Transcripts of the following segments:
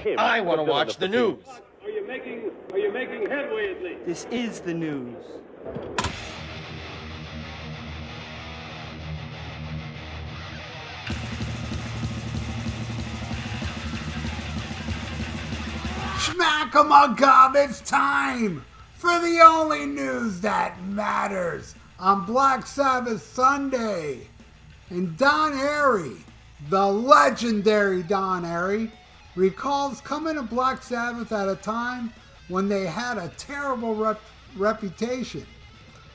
him. I want to watch the news. Are you making headway at least? This is the news. Schmack-a-mug-up, it's time for the only news that matters on Black Sabbath Sunday. And Don Airey, the legendary Don Airey, recalls coming to Black Sabbath at a time when they had a terrible reputation,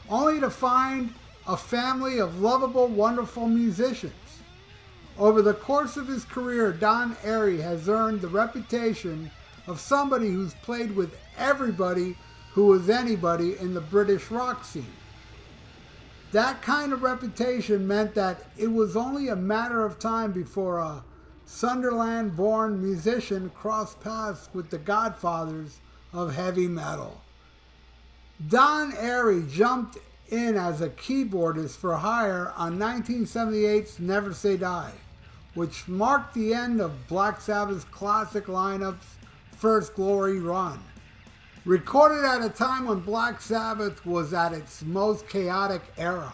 only to find a family of lovable, wonderful musicians. Over the course of his career, Don Airey has earned the reputation of somebody who's played with everybody who was anybody in the British rock scene. That kind of reputation meant that it was only a matter of time before a Sunderland-born musician crossed paths with the godfathers of heavy metal. Don Airey jumped in as a keyboardist for hire on 1978's Never Say Die, which marked the end of Black Sabbath's classic lineup's first glory run. Recorded at a time when Black Sabbath was at its most chaotic era.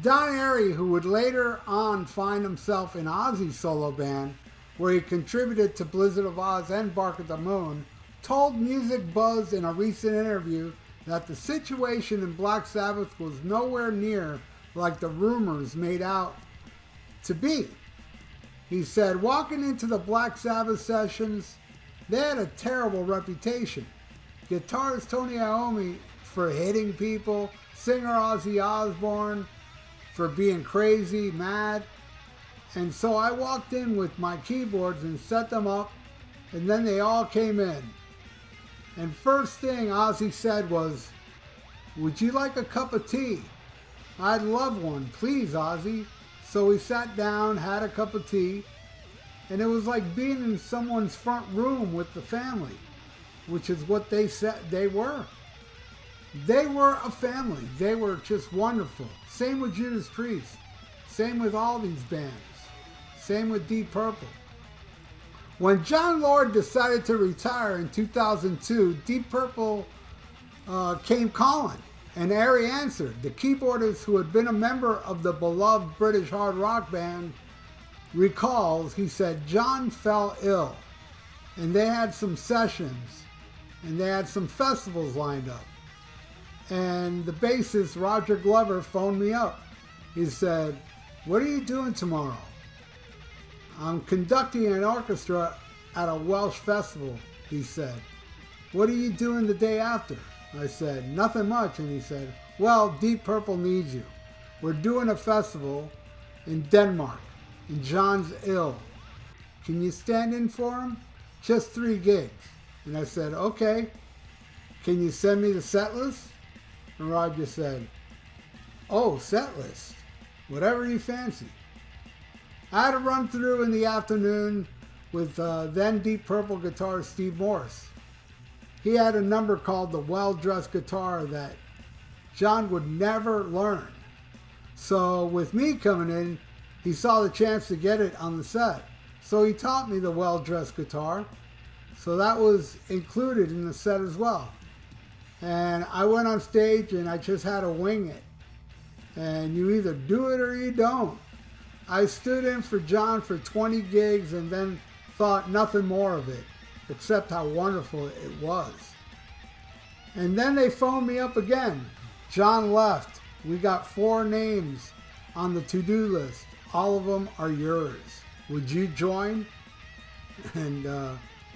Don Airey, who would later on find himself in Ozzy's solo band, where he contributed to Blizzard of Oz and Bark at the Moon, told Music Buzz in a recent interview that the situation in Black Sabbath was nowhere near like the rumors made out to be. He said, walking into the Black Sabbath sessions, they had a terrible reputation. Guitarist Tony Iommi for hitting people, singer Ozzy Osbourne for being crazy, mad. And so I walked in with my keyboards and set them up, and then they all came in. And first thing Ozzy said was, "Would you like a cup of tea?" "I'd love one, please, Ozzy." So we sat down, had a cup of tea, and it was like being in someone's front room with the family, which is what they said they were. They were a family. They were just wonderful. Same with Judas Priest. Same with all these bands. Same with Deep Purple. When John Lord decided to retire in 2002, Deep Purple came calling, and Airey answered. The keyboardist, who had been a member of the beloved British hard rock band, recalls, he said, John fell ill, and they had some sessions, and they had some festivals lined up. And the bassist, Roger Glover, phoned me up. He said, "What are you doing tomorrow?" "I'm conducting an orchestra at a Welsh festival," he said. "What are you doing the day after?" I said, "Nothing much." And he said, "Well, Deep Purple needs you. We're doing a festival in Denmark, and John's ill. Can you stand in for him? Just 3 gigs." And I said, "Okay. Can you send me the set list?" And Roger said, "Oh, set list. Whatever you fancy." I had a run through in the afternoon with then Deep Purple guitarist Steve Morse. He had a number called the Well-Dressed Guitar that John would never learn. So with me coming in, he saw the chance to get it on the set. So he taught me the Well-Dressed Guitar. So that was included in the set as well. And I went on stage and I just had to wing it. And you either do it or you don't. I stood in for John for 20 gigs and then thought nothing more of it, except how wonderful it was. And then they phoned me up again. John left. We got 4 names on the to-do list. All of them are yours. Would you join? And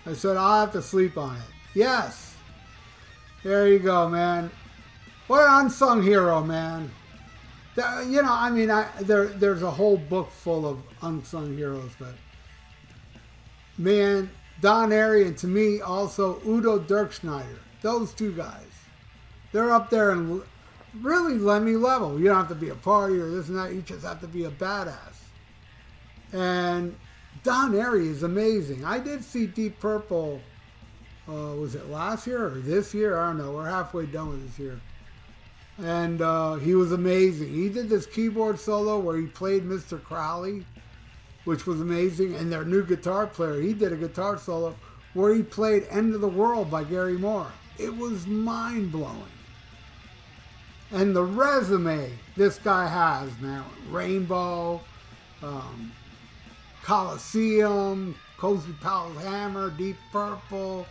I said, "I'll have to sleep on it." Yes. There you go, man. What an unsung hero, man. You know, I mean, there's a whole book full of unsung heroes, but man, Don Airey, and to me also Udo Dirkschneider, those 2 guys, they're up there and really Lemmy level. You don't have to be a party or this and that. You just have to be a badass. And Don Airey is amazing. I did see Deep Purple, was it last year or this year? I don't know. We're halfway done with this year. And he was amazing. He did this keyboard solo where he played Mr. Crowley, which was amazing. And their new guitar player, he did a guitar solo where he played End of the World by Gary Moore. It was mind-blowing. And the resume this guy has, man, Rainbow, Coliseum, Cozy Powell's Hammer, Deep Purple.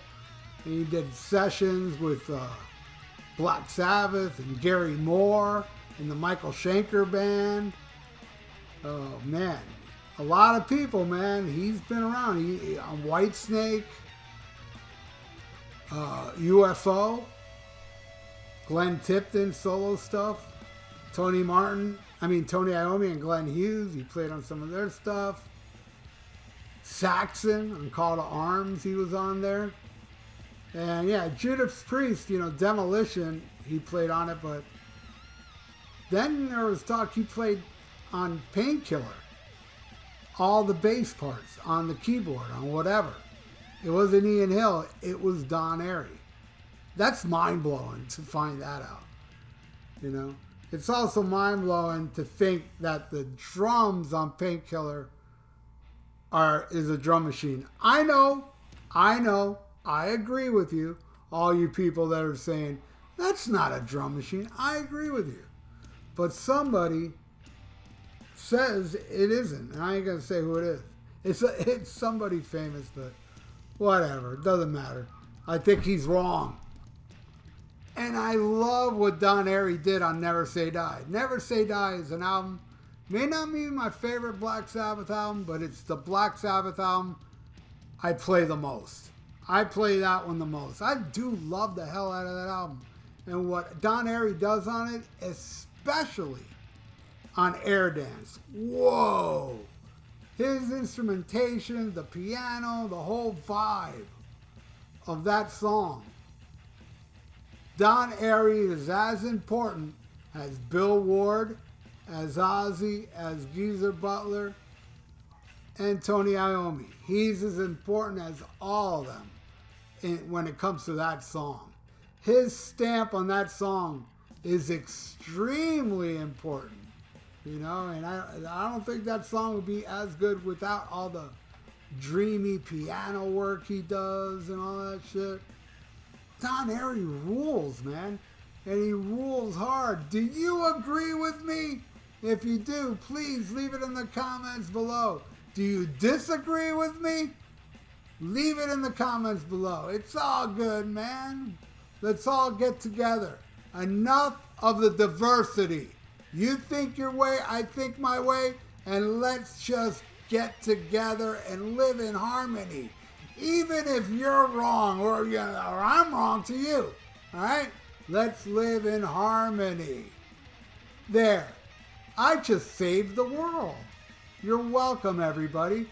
And he did sessions with Black Sabbath and Gary Moore and the Michael Schenker Band. Oh, man. A lot of people, man. He's been around. On Whitesnake, UFO, Glenn Tipton solo stuff, Tony Iommi and Glenn Hughes. He played on some of their stuff. Saxon on Call to Arms, he was on there. And yeah, Judas Priest, Demolition, he played on it, but then there was talk he played on Painkiller. All the bass parts on the keyboard, on whatever. It wasn't Ian Hill, it was Don Airey. That's mind-blowing to find that out. It's also mind-blowing to think that the drums on Painkiller is a drum machine. I know, I agree with you, all you people that are saying, that's not a drum machine. I agree with you. But somebody says it isn't. And I ain't going to say who it is. It's somebody famous, but whatever. It doesn't matter. I think he's wrong. And I love what Don Airey did on Never Say Die. Never Say Die is an album. May not be my favorite Black Sabbath album, but it's the Black Sabbath album I play the most. I play that one the most. I do love the hell out of that album. And what Don Airey does on it, especially on Air Dance. Whoa! His instrumentation, the piano, the whole vibe of that song. Don Airey is as important as Bill Ward, as Ozzy, as Geezer Butler, and Tony Iommi. He's as important as all of them when it comes to that song. His stamp on that song is extremely important. And I don't think that song would be as good without all the dreamy piano work he does and all that shit. Don Airey rules, man. And he rules hard. Do you agree with me? If you do, please leave it in the comments below. Do you disagree with me? Leave it in the comments below. It's all good, man. Let's all get together. Enough of the diversity. You think your way, I think my way, and let's just get together and live in harmony. Even if you're wrong or I'm wrong to you. All right? Let's live in harmony. There. I just saved the world. You're welcome, everybody.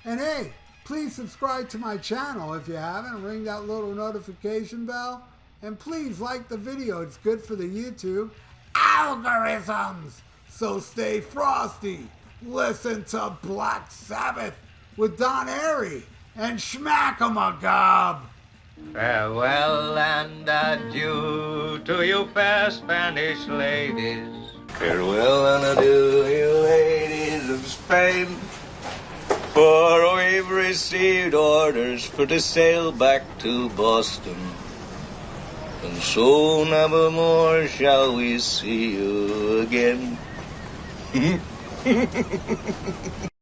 And hey, please subscribe to my channel if you haven't. Ring that little notification bell. And please like the video. It's good for the YouTube algorithms. So stay frosty. Listen to Black Sabbath with Don Airey and Schmack-a-ma-gob. Farewell and adieu to you fair Spanish ladies. Farewell and adieu, you ladies of Spain. For we've received orders for to sail back to Boston. And so never more shall we see you again.